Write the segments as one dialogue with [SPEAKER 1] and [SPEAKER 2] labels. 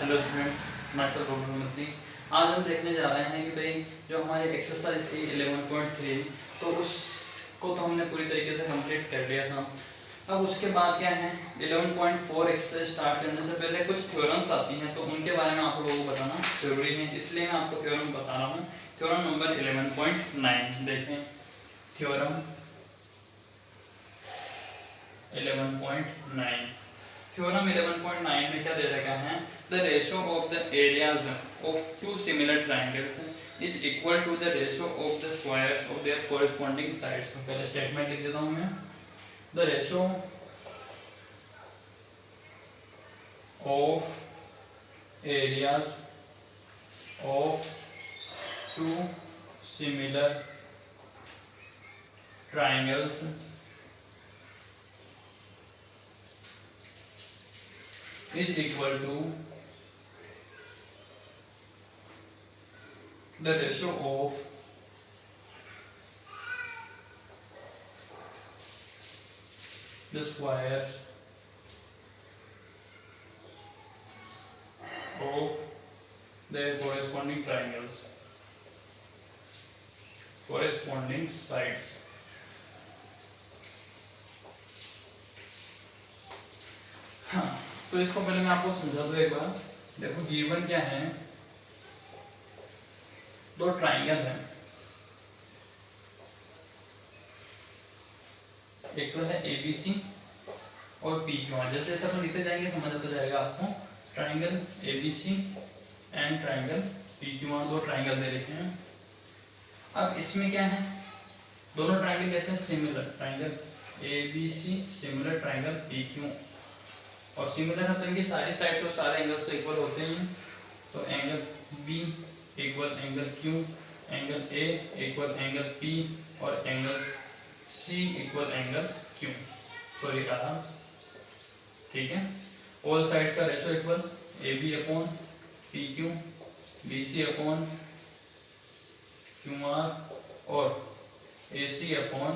[SPEAKER 1] Hello students, मैं sir मोहम्मदी। आज हम देखने जा रहे हैं कि भाई जो हमारी एक्सरसाइज थी 11.3, तो उसको तो हमने पूरी तरीके से कंप्लीट कर लिया था। अब उसके बाद क्या है, 11.4 एक्सरसाइज स्टार्ट करने से पहले कुछ थ्योरम्स आती हैं, तो उनके बारे में आप लोगों को बताना जरूरी है, इसलिए मैं आपको थ्योरम बता रहा हूँ। थ्योरम नंबर 11.9 देखें। थ्योरम 11.9 थ्योरम 11.9 में क्या दे रखा है, the ratio of the areas of two similar triangles is equal to the ratio of the squares of their corresponding sides. तो पहले स्टेटमेंट लिख देता हूं मैं, the ratio of areas of two similar triangles is equal to the ratio of the squares of their corresponding triangles, corresponding sides। हाँ, तो इसको पहले मैं आपको समझा दूं एक बार। देखो गिवन क्या है, दो ट्राइंगल है, एक तो है ABC और PQ। जैसे जैसे अपन लिखते जाएंगे समझ आता जाएगा आपको। Triangle ABC and triangle PQ, दो ट्राइंगल दे रखे हैं। अब इसमें क्या है, दोनों ट्राइंगल कैसे similar, triangle ABC similar triangle PQ, और सिमिलर है तो इनकी सारी साइड्स और सारे एंगल्स तो इक्वल होते हैं। तो angle B equal angle Q, angle A equal angle P और angle C equal angle Q। Sorry रहा, ठीक है। ऑल साइड्स का ratio equal AB upon PQ, BC upon QR और AC अपॉन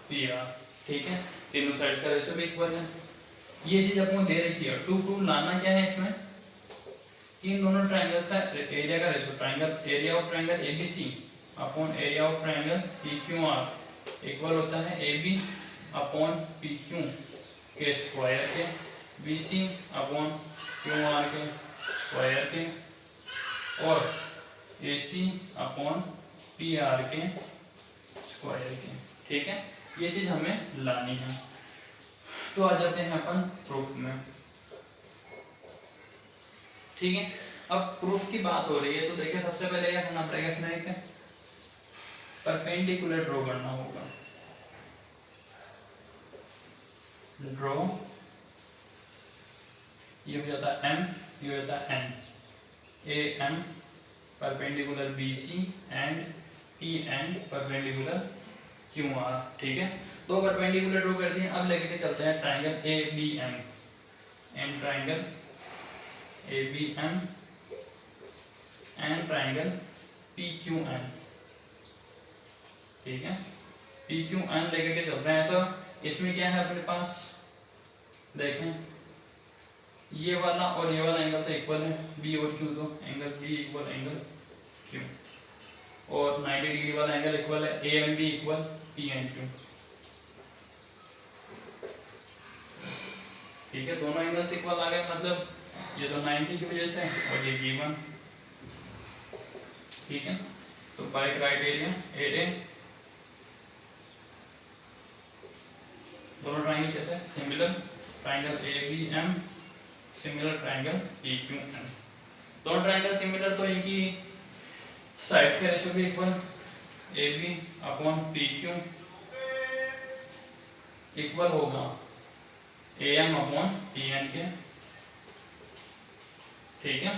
[SPEAKER 1] PR, ठीक है। तीनों साइड्स का रेशियो भी इक्वल है। ये चीज आपको दे रखी है। टू लाना क्या है इसमें, इन दोनों ट्रायंगल्स का एरिया का ratio, triangle area of triangle ABC upon area of triangle PQR equal होता है AB अपॉन PQ के स्क्वायर के, BC अपॉन QR के स्क्वायर के और AC अपॉन PR के स्क्वायर के, ठीक है। ये चीज हमें लानी है। तो आ जाते हैं अपन प्रूफ में, ठीक है। अब प्रूफ की बात हो रही है, तो देखिए सबसे पहले क्या करना पड़ेगा, इसमें एक परपेंडिकुलर ड्रॉ करना होगा। ड्रॉ, ये हो जाता है M, ये हो जाता है N, AM perpendicular BC and PN perpendicular QR, ठीक है। दो परपेंडिकुलर ड्रॉ कर दिए। अब लेके चलते हैं triangle ABM, and triangle ABM and triangle PQN, ठीक है। PQN लेके के चल रहे हैं। तो इसमें क्या है अपने पास, देखें ये वाला और ये वाला एंगल तो इक्वल है, B और Q, तो angle B equal angle Q, और 90 डिग्री वाला एंगल इक्वल है AMB इक्वल PNQ, ठीक है। दोनों एंगल्स इक्वल आ गए, मतलब ये तो 90 की वजह से और ये गिवन, ठीक है। तो बाय क्राइटेरिया एरे दोनों ट्रायंगल कैसे similar, triangle ABM similar triangle PQN। दोनों ट्रायंगल सिमिलर तो इनकी साइड्स का रेशियो भी equal, AB upon PQ equal होगा AM अपॉन PN के, ठीक है।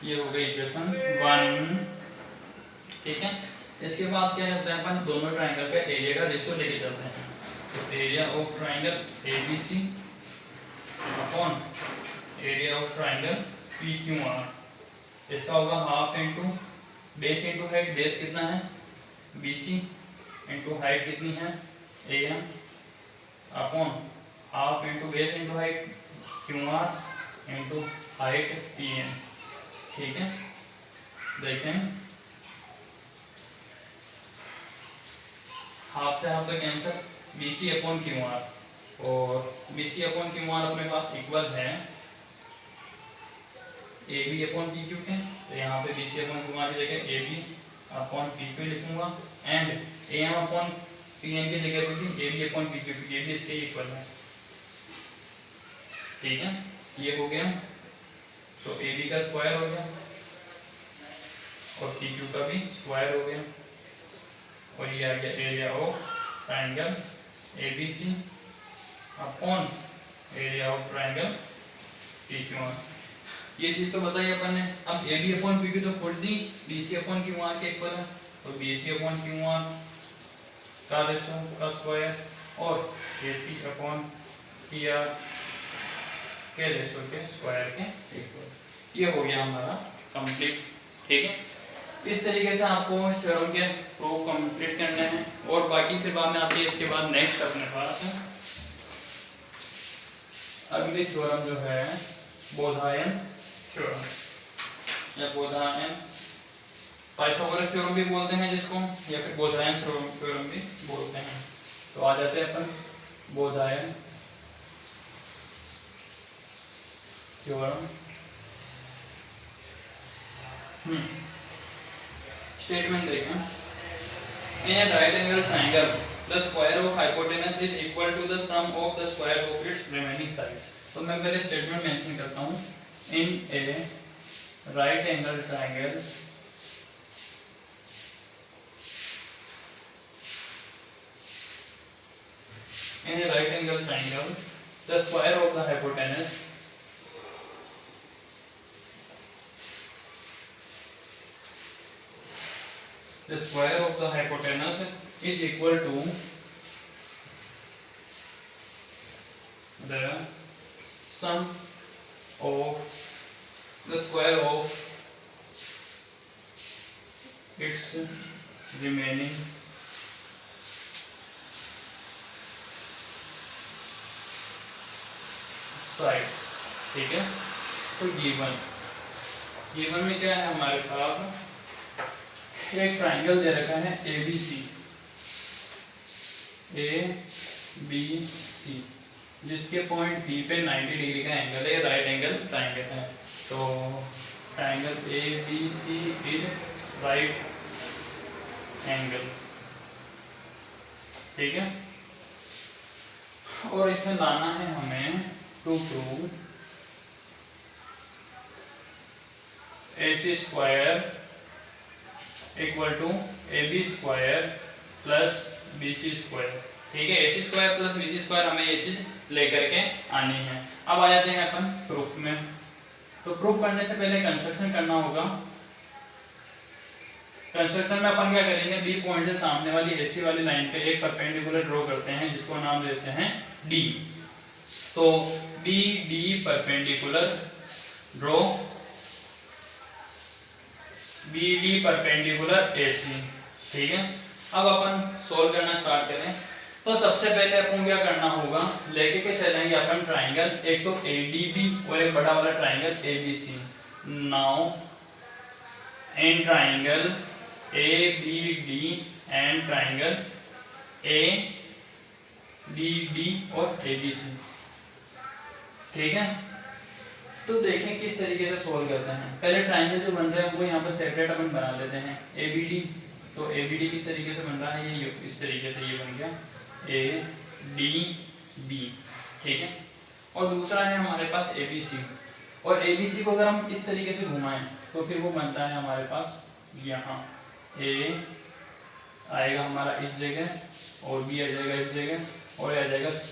[SPEAKER 1] ये हो गई इक्वेशन 1, ठीक है। इसके बाद क्या करते हैं अपन, दोनों ट्रायंगल का एरिया का रेशियो लेके चलते हैं। तो area of triangle ABC upon area of triangle PQR, इसका होगा half into base into height, base कितना है BC इंटू हाइट कितनी है AM upon half into base into height QR into height PN। ठीक है, देखें हाफ से हाफ का कैंसर, BC अपॉन QR, और BC अपॉन QR अपने पास इक्वल है AB अपॉन PQ के। तो यहाँ पे BC अपॉन QR की जगह AB अपॉन PQ लिखूंगा, एंड AM अपॉन PN की जगह पे AB अपॉन PQ, ये भी इसके इक्वल है। ठीक है, ये हो गया। तो AB का स्क्वायर हो गया और PQ का भी स्क्वायर हो गया, और ये आ गया area of triangle ABC upon area of triangle PQR। ये चीज तो बताई अपन ने। अब AB अपॉन PQ तो खुद ही BC अपॉन QR के इक्वल है, तो BC अपॉन QR का रेशो का स्क्वायर और AC अपॉन PR के रेशो के स्क्वायर के इक्वल। ये हो गया हमारा कंप्लीट। ठीक है, इस तरीके से आपको इस थ्योरम के प्रूफ कंप्लीट करने हैं, और बाकी फिर बाद में आती है इसके बाद नेक्स्ट अपने पास अगली थ्योरम जो है बोधायन थ्योरम, या बोधायन पाइथागोरस थ्योरम भी बोलते हैं जिसको, या फिर बोधायन थ्योरम भी बोलते हैं। तो आ जाते हैं अपन बोधायन थ्योरम। स्टेटमेंट देखें, in a right angle triangle the square of hypotenuse is equal to the sum of the square of its remaining sides. तो मैं पहले स्टेटमेंट मेंशन करता हूं, in a right angle triangle in a right angle triangle the square of the hypotenuse is equal to the sum of the square of its remaining side. ठीक है, तो given में क्या है हमारे पास, एक ट्रायंगल दे रखा है ABC जिसके पॉइंट B पे 90 डिग्री का एंगल है, राइट एंगल ट्रायंगल है। तो triangle ABC is right angle. ठीक है, और इसमें लाना है हमें to prove AC square equal to AB square plus BC square. ठीक है, AC square plus BC square हमें ये चीज लेकर के आनी है। अब आ जाते हैं अपन प्रूफ में। तो प्रूफ करने से पहले कंस्ट्रक्शन करना होगा। कंस्ट्रक्शन में अपन क्या करेंगे, B पॉइंट से सामने वाली AC वाली लाइन पे एक परपेंडिकुलर ड्रॉ करते हैं जिसको नाम देते हैं D। तो BD perpendicular draw, BD perpendicular AC। ठीक है, अब अपन सोल्व करना स्टार्ट करें। तो सबसे पहले अपन क्या करना होगा, लेके के चलेंगे अपन ट्रायंगल, एक तो ADB और एक बड़ा वाला triangle ABC। Now in triangle ABD and triangle ADB और ABC। ठीक है, तो देखें किस तरीके से सोल्व करते हैं। पहले ट्रायंगल जो बन रहा है वो यहाँ पर सेपरेट अपन बना लेते हैं ABD। तो ABD किस तरीके से बन रहा है, ये इस तरीके से ये बन गया ADB। ठीक है, और दूसरा है हमारे पास ABC, और ABC को अगर हम इस तरीके से घुमाएं तो फिर वो बनता है हमारे पास यहाँ A आएगा हमारा इस जगह और B आ जाएगा इस जगह और आ जाएगा C।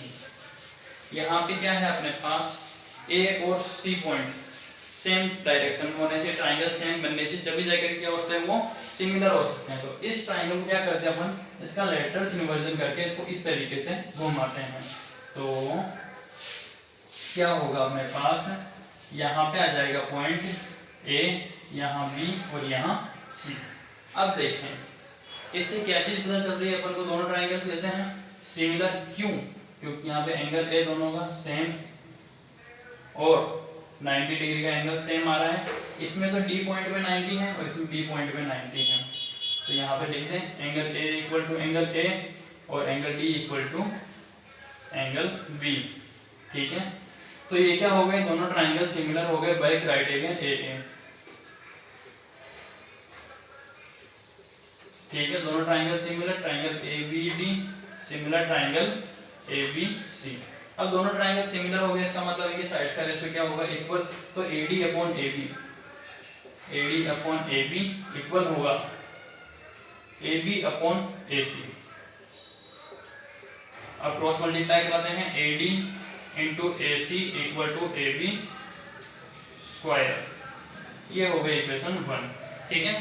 [SPEAKER 1] यहाँ पे क्या है अपने पास A और C पॉइंट सेम डायरेक्शन में होने चाहिए, ट्रायंगल सेम बनने चाहिए, जब भी जाकर क्या होता है वो सिमिलर हो सकते हैं। तो इस ट्रायंगल को क्या करते हैं अपन, इसका लेटरल इन्वर्जन करके इसको इस तरीके से घुमाते हैं। तो क्या होगा अपने पास, यहाँ पे आ जाएगा पॉइंट A, यहाँ B और यहाँ C। अब देखें इससे क्या चीज पता चल रही है अपन को, दोनों ट्रायंगल कैसे हैं, सिमिलर। क्यों, क्योंकि यहाँ पे एंगल A दोनों का सेम और 90 डिग्री का एंगल सेम आ रहा है। इसमें तो डी पॉइंट पे 90 है और इसमें बी पॉइंट पे 90 है। तो यहाँ पे लिख दें angle A equal to angle A और angle D equal to angle B. ठीक है, तो ये क्या हो गए, दोनों ट्राइंगल सिमिलर हो गए बाय क्राइटेरियन ए ए। ठीक है, दोनों triangle similar, triangle A B D similar triangle A B C. अब दोनों ट्राइंगल सिमिलर हो गए, इसका मतलब है कि साइड्स का रेशियो क्या होगा, इक्वल। तो AD upon AB, AD upon AB equal होगा AB अपॉन AC। अब क्रॉस मल्टीप्लाई कराते हैं, AD into AC equal to AB square. ये हो गई इक्वेशन 1। ठीक है,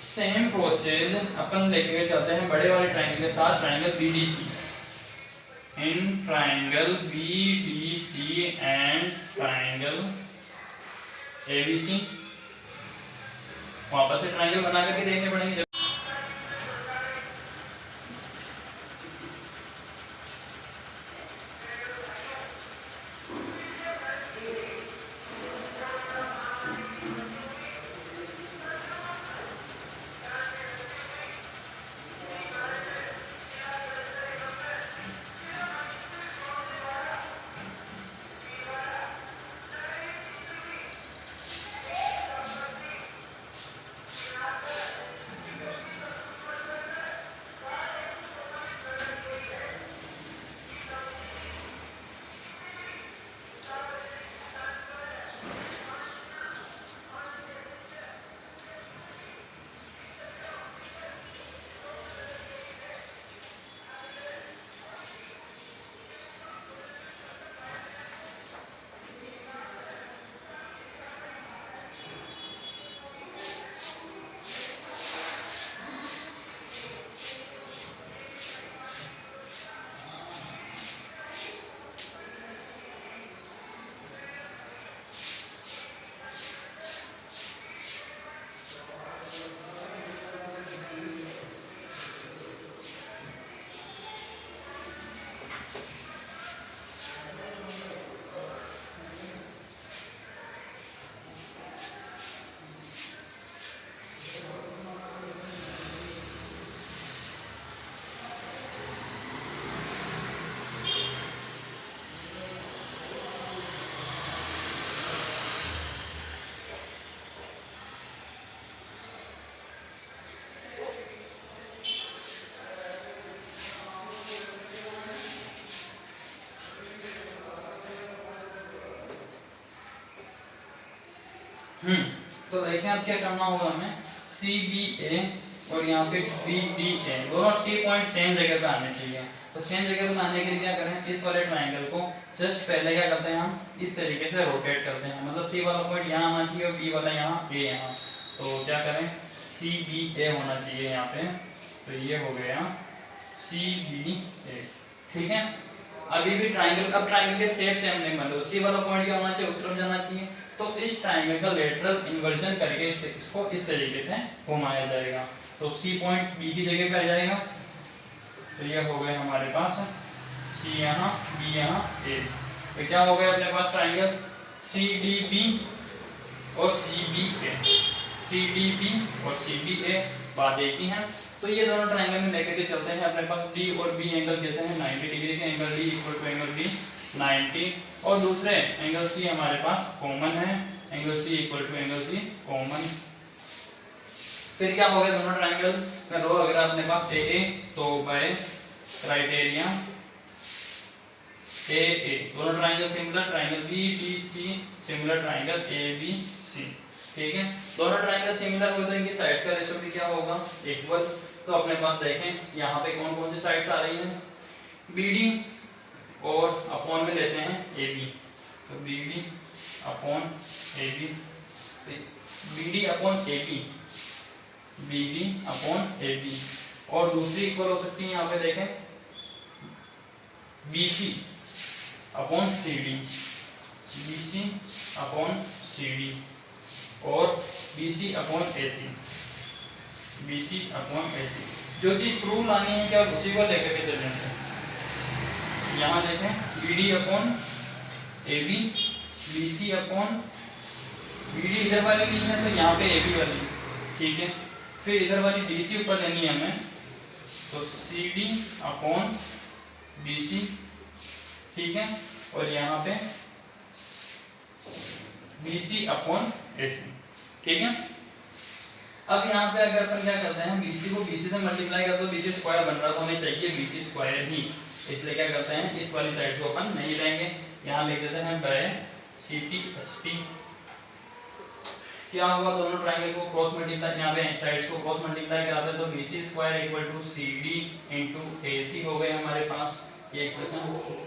[SPEAKER 1] सेम प्रोसेस अपन लेके चलते हैं बड़े वाले ट्राइंगल के साथ, triangle BDC। In triangle BDC and triangle ABC वापस से ट्राइंगल बना करके देखने पड़ेंगे। तो देखें अब क्या करना होगा हमें, CBA और यहाँ पे BDA दोनों C पॉइंट सेम जगह पे आने चाहिए। तो सेम जगह पे आने के लिए क्या करें, इस वाले ट्राइंगल को जस्ट पहले क्या करते हैं, हम इस तरीके से रोटेट करते हैं। मतलब C वाला पॉइंट यहाँ आना चाहिए और B वाला यहाँ, A यहाँ। तो क्या करें, CBA होना चाहिए यहाँ पे। तो ये हो गया CBA। ठीक है, अभी भी ट्राइंगल, अब ट्राइंगल के शेप सेम नहीं बन रहे, C वाला पॉइंट क्या होना चाहिए, उस तरफ जाना चाहिए। तो इस ट्राइंगल का लेटरल इन्वर्जन करके इसको इस तरीके से घुमाया जाएगा। तो C पॉइंट B की जगह पे आ जाएगा। तो ये हो गए हमारे पास C यहाँ, B यहाँ, A। तो क्या हो गया अपने पास ट्राइंगल CDB और CBA, CDB और CBA बात एक ही है। तो ये दोनों ट्राइंगल में लेकर के चलते हैं। अपने पास D और B एंगल कैसे हैं, 90 डिग्री के, angle D equal to angle B 90, और दूसरे एंगल C हमारे पास कॉमन है, angle C equal to angle C common. फिर क्या हो गया, दोनों ट्राइंगल का रो अगर अपने पास AA, तो बाय क्राइटेरिया AA दोनों triangle similar, triangle BDC similar triangle ABC। ठीक है, दोनों ट्राइंगल सिमिलर हो तो इनकी साइड्स का रेशियो भी क्या होगा, इक्वल। तो अपने पास देखें यहाँ पे कौन कौन सी साइड्स आ रही हैं, BD और अपॉन में लेते हैं AB। तो BD upon AB, BD upon AB, BD upon AB, और दूसरी इक्वल हो सकती है यहाँ पे देखें BC upon CD, BC upon CD, और BC upon AC, BC upon AC। जो चीज प्रूव लानी है क्या, उसी को लेकर के चलेंगे। यहाँ देखें BD upon AB BC upon BD इधर वाली ली है तो यहाँ पे AB वाली, ठीक है। फिर इधर वाली BC ऊपर लेनी है हमें, तो CD अपॉन BC, ठीक है। और यहाँ पे BC अपॉन AC, ठीक है। अब यहाँ पे अगर अपन क्या करते हैं, BC को BC से मल्टीप्लाई करते तो BC स्क्वायर बन रहा है, तो हमें चाहिए BC स्क्वायर ही, इसलिए क्या करते हैं इस वाली साइड को अपन नहीं लेंगे, यहाँ लिख देते हैं बाय CTST। क्या होगा, दोनों ट्रायंगल को क्रॉस मल्टीप्लाई, यहाँ पे साइड्स को क्रॉस मल्टीप्लाई कराते हैं तो BC square equal to CD into AC हो गए हमारे पास। ये इक्वेशन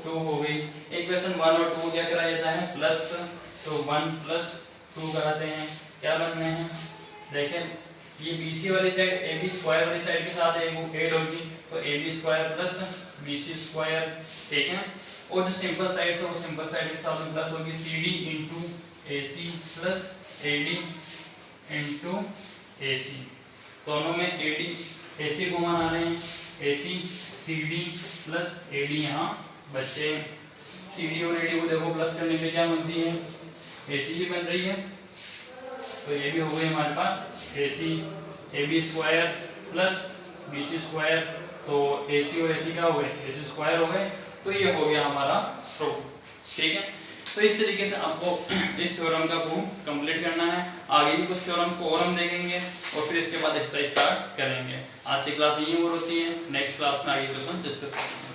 [SPEAKER 1] 2 हो गई। इक्वेशन 1 और 2 क्या करा जाता है प्लस, तो 1 प्लस 2 कराते हैं, क्या बन रहे हैं देखें, ये BC वाली साइड AB स्क्वायर वाली साइड के साथ ऐड होगी, तो AB square plus BC square, ठीक है। और जो सिंपल साइड है वो सिंपल साइड के साथ में प्लस होगी, CD into AC plus AD into AC, दोनों में AD AC को मान आ रहे हैं, AC CD प्लस AD यहाँ बच्चे, CD और AD को देखो प्लस करने पे क्या बनती है, AC ही बन रही है, तो ये भी हो गई हमारे पास AC, AB square plus BC square, तो AC और AC क्या हो गए, AC स्क्वायर हो गए, तो ये हो गया हमारा प्रूफ, ठीक है। तो इस तरीके से आपको इस थ्योरम का प्रूफ कंप्लीट करना है। आगे भी कुछ थ्योरम्स को और हम देखेंगे और फिर इसके बाद एक्सरसाइज स्टार्ट करेंगे। आज की क्लास यही और होती है, नेक्स्ट क्लास में आगे क्वेश्चन डिस्कस करेंगे।